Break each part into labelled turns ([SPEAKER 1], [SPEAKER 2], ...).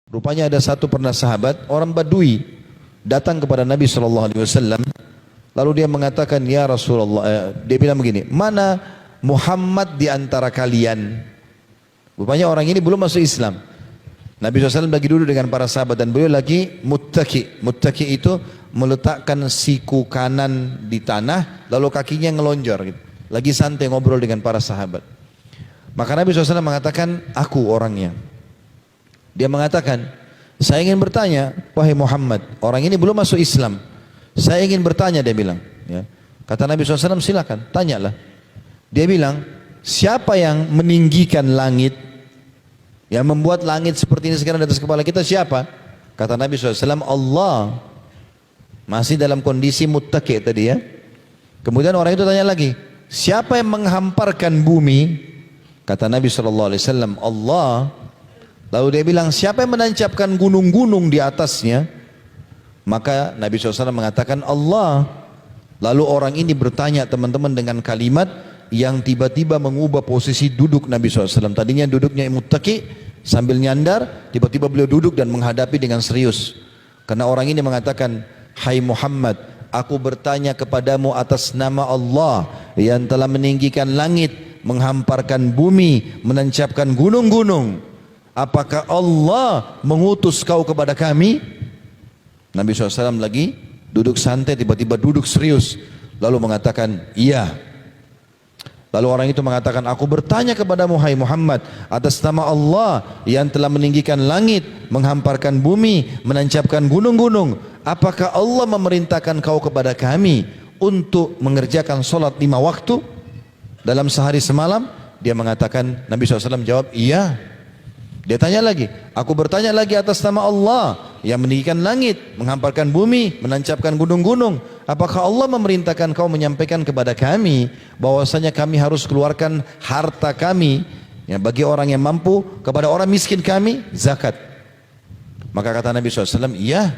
[SPEAKER 1] Rupanya ada satu pernah sahabat, orang Badui, datang kepada Nabi SAW. Lalu dia mengatakan, ya Rasulullah, dia bilang begini, mana Muhammad di antara kalian? Rupanya orang ini belum masuk Islam. Nabi SAW lagi duduk dengan para sahabat dan beliau lagi muttaki. Muttaki itu meletakkan siku kanan di tanah, lalu kakinya ngelonjor gitu. Lagi santai ngobrol dengan para sahabat. Maka Nabi SAW mengatakan, aku orangnya. Dia mengatakan, saya ingin bertanya, wahai Muhammad, orang ini belum masuk Islam. Saya ingin bertanya, dia bilang. Ya. Kata Nabi SAW, silakan, tanyalah. Dia bilang, siapa yang meninggikan langit? Yang membuat langit seperti ini sekarang di atas kepala kita siapa? Kata Nabi SAW, Allah. Masih dalam kondisi muttaki tadi ya. Kemudian orang itu tanya lagi, siapa yang menghamparkan bumi? Kata Nabi SAW, Allah. Lalu dia bilang, siapa yang menancapkan gunung-gunung di atasnya? Maka Nabi SAW mengatakan Allah. Lalu orang ini bertanya teman-teman dengan kalimat yang tiba-tiba mengubah posisi duduk Nabi SAW. Tadinya duduknya muttaki sambil nyandar, tiba-tiba beliau duduk dan menghadapi dengan serius. Karena orang ini mengatakan, hai Muhammad, aku bertanya kepadamu atas nama Allah yang telah meninggikan langit, menghamparkan bumi, menancapkan gunung-gunung. Apakah Allah mengutus kau kepada kami? Nabi SAW lagi duduk santai, tiba-tiba duduk serius. Lalu mengatakan, iya. Lalu orang itu mengatakan, aku bertanya kepadamu hai Muhammad atas nama Allah yang telah meninggikan langit, menghamparkan bumi, menancapkan gunung-gunung. Apakah Allah memerintahkan kau kepada kami untuk mengerjakan solat 5 waktu dalam sehari semalam? Dia mengatakan, Nabi SAW jawab, iya. Dia tanya lagi, aku bertanya lagi atas nama Allah yang meninggikan langit, menghamparkan bumi, menancapkan gunung-gunung. Apakah Allah memerintahkan kau menyampaikan kepada kami bahwasanya kami harus keluarkan harta kami ya, bagi orang yang mampu, kepada orang miskin kami, zakat. Maka kata Nabi SAW, iya.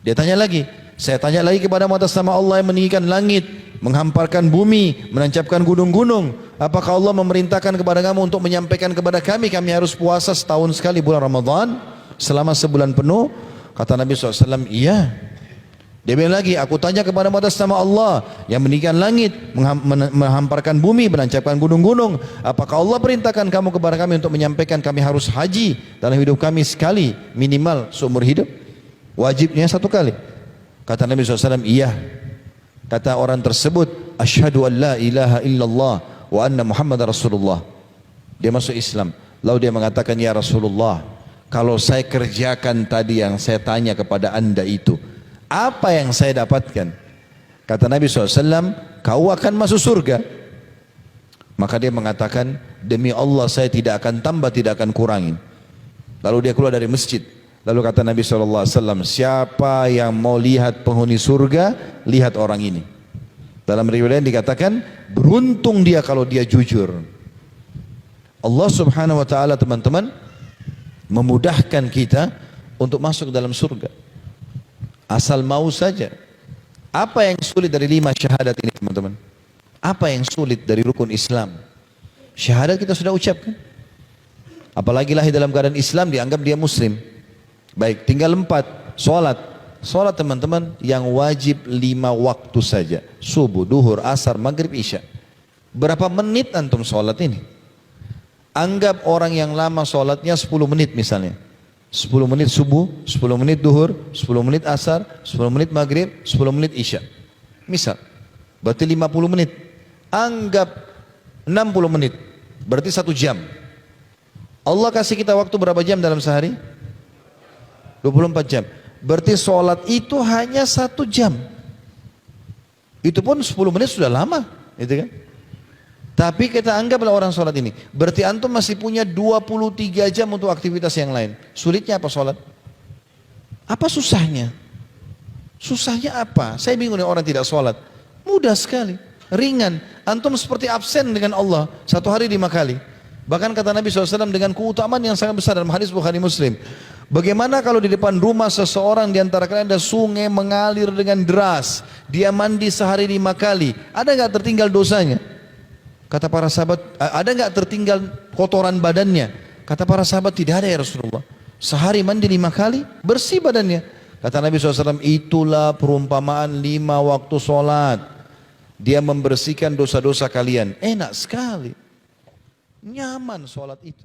[SPEAKER 1] Dia tanya lagi, saya tanya lagi kepadamu atas nama Allah yang meninggikan langit, menghamparkan bumi, menancapkan gunung-gunung. Apakah Allah memerintahkan kepada kamu untuk menyampaikan kepada kami harus puasa setahun sekali bulan Ramadan selama sebulan penuh? Kata Nabi SAW, iya. Dia bilang lagi, aku tanya kepadamu atas nama Allah yang meninggikan langit, menghamparkan bumi, menancapkan gunung-gunung. Apakah Allah perintahkan kamu kepada kami untuk menyampaikan kami harus haji dalam hidup kami sekali minimal seumur hidup? Wajibnya 1 kali. Kata Nabi SAW, iya. Kata orang tersebut, asyhadu an la ilaha illallah wa anna Muhammad Rasulullah. Dia masuk Islam. Lalu dia mengatakan, ya Rasulullah, kalau saya kerjakan tadi yang saya tanya kepada anda itu, apa yang saya dapatkan? Kata Nabi SAW, kau akan masuk surga. Maka dia mengatakan, demi Allah saya tidak akan tambah, tidak akan kurangin. Lalu dia keluar dari masjid. Lalu kata Nabi SAW, siapa yang mau lihat penghuni surga, lihat orang ini. Dalam riwayat dikatakan, beruntung dia kalau dia jujur. Allah Subhanahu Wa Taala teman-teman memudahkan kita untuk masuk dalam surga. Asal mau saja. Apa yang sulit dari 5 syahadat ini teman-teman? Apa yang sulit dari rukun Islam? Syahadat kita sudah ucapkan. Apalagi lahir dalam keadaan Islam dianggap dia muslim. Baik, tinggal 4, sholat. Sholat teman-teman yang wajib 5 waktu saja. Subuh, duhur, asar, maghrib, isya. Berapa menit antum sholat ini? Anggap orang yang lama sholatnya 10 menit misalnya. 10 menit subuh, 10 menit duhur, 10 menit asar, 10 menit maghrib, 10 menit isya. Misal, berarti 50 menit. Anggap 60 menit, berarti 1 jam. Allah kasih kita waktu berapa jam dalam sehari? 24 jam. Berarti sholat itu hanya 1 jam. Itu pun 10 menit sudah lama, gitu kan? Tapi kita anggaplah orang sholat ini. Berarti antum masih punya 23 jam untuk aktivitas yang lain. Sulitnya apa sholat? Apa susahnya? Susahnya apa? Saya bingung nih orang tidak sholat. Mudah sekali, ringan. Antum seperti absen dengan Allah 1 hari 5 kali. Bahkan kata Nabi SAW dengan keutamaan yang sangat besar dalam hadis Bukhari Muslim. Bagaimana kalau di depan rumah seseorang di antara kalian ada sungai mengalir dengan deras, dia mandi sehari 5 kali, ada nggak tertinggal dosanya? Kata para sahabat, ada nggak tertinggal kotoran badannya? Kata para sahabat, tidak ada ya Rasulullah. Sehari mandi 5 kali, bersih badannya. Kata Nabi SAW, itulah perumpamaan 5 waktu sholat. Dia membersihkan dosa-dosa kalian. Enak sekali. Nyaman sholat itu.